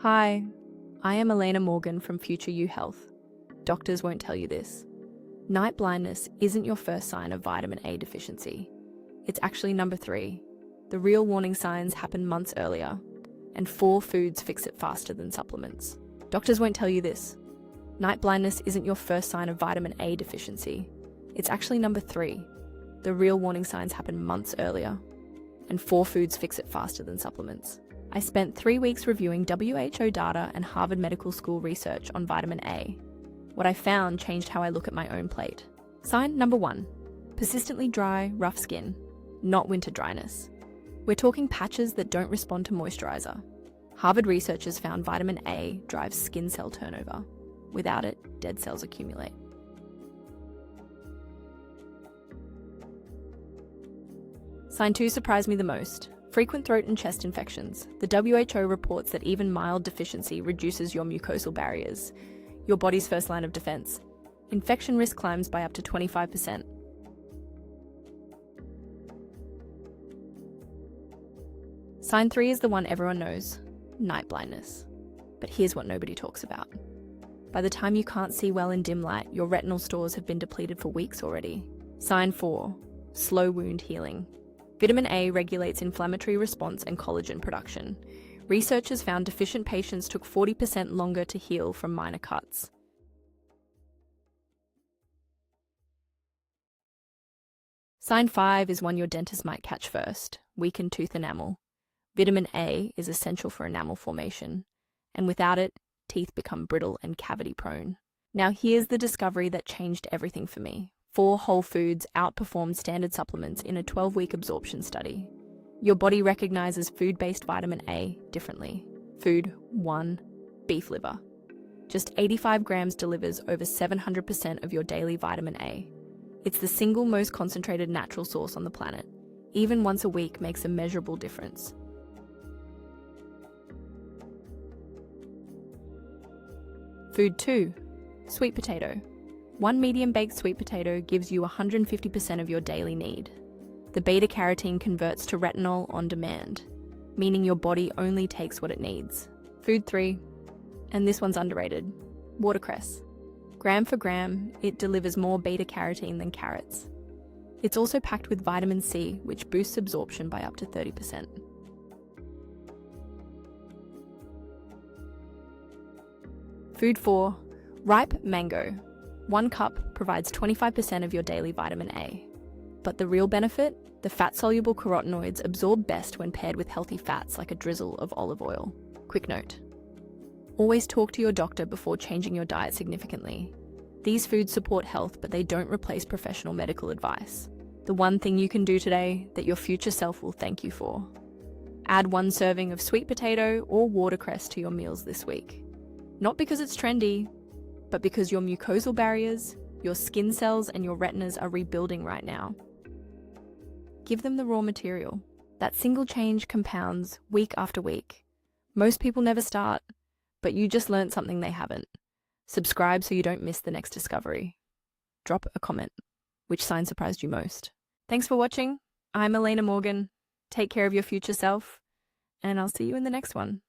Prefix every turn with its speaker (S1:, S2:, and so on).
S1: Hi, I am Elena Morgan from Future You Health. Doctors won't tell you this. Night blindness isn't your first sign of vitamin A deficiency. It's actually number 3. The real warning signs happen months earlier, and 4 foods fix it faster than supplements. Doctors won't tell you this. Night blindness isn't your first sign of vitamin A deficiency. It's actually number 3. The real warning signs happen months earlier, and 4 foods fix it faster than supplements. I spent 3 weeks reviewing WHO data and Harvard Medical School research on vitamin A. What I found changed how I look at my own plate. Sign number 1. Persistently dry, rough skin, not winter dryness. We're talking patches that don't respond to moisturizer. Harvard researchers found vitamin A drives skin cell turnover. Without it, dead cells accumulate. Sign 2 surprised me the most. Frequent throat and chest infections. The WHO reports that even mild deficiency reduces your mucosal barriers, your body's first line of defense. Infection risk climbs by up to 25%. Sign 3 is the one everyone knows, night blindness. But here's what nobody talks about. By the time you can't see well in dim light, your retinal stores have been depleted for weeks already. Sign 4, slow wound healing. Vitamin A regulates inflammatory response and collagen production. Researchers found deficient patients took 40% longer to heal from minor cuts. Sign 5 is one your dentist might catch first, weakened tooth enamel. Vitamin A is essential for enamel formation, and without it, teeth become brittle and cavity-prone. Now here's the discovery that changed everything for me. 4 whole foods outperformed standard supplements in a 12-week absorption study. Your body recognizes food-based vitamin A differently. Food 1, beef liver. Just 85 grams delivers over 700% of your daily vitamin A. It's the single most concentrated natural source on the planet. Even once a week makes a measurable difference. Food 2, sweet potato. 1 medium-baked sweet potato gives you 150% of your daily need. The beta-carotene converts to retinol on demand, meaning your body only takes what it needs. Food 3, and this one's underrated, watercress. Gram for gram, it delivers more beta-carotene than carrots. It's also packed with vitamin C, which boosts absorption by up to 30%. Food 4, ripe mango. 1 cup provides 25% of your daily vitamin A. But the real benefit? The fat-soluble carotenoids absorb best when paired with healthy fats like a drizzle of olive oil. Quick note. Always talk to your doctor before changing your diet significantly. These foods support health, but they don't replace professional medical advice. The one thing you can do today that your future self will thank you for. Add 1 serving of sweet potato or watercress to your meals this week. Not because it's trendy, but because your mucosal barriers, your skin cells, and your retinas are rebuilding right now. Give them the raw material. That single change compounds week after week. Most people never start, but you just learned something they haven't. Subscribe so you don't miss the next discovery. Drop a comment. Which sign surprised you most? Thanks for watching. I'm Elena Morgan. Take care of your future self, and I'll see you in the next one.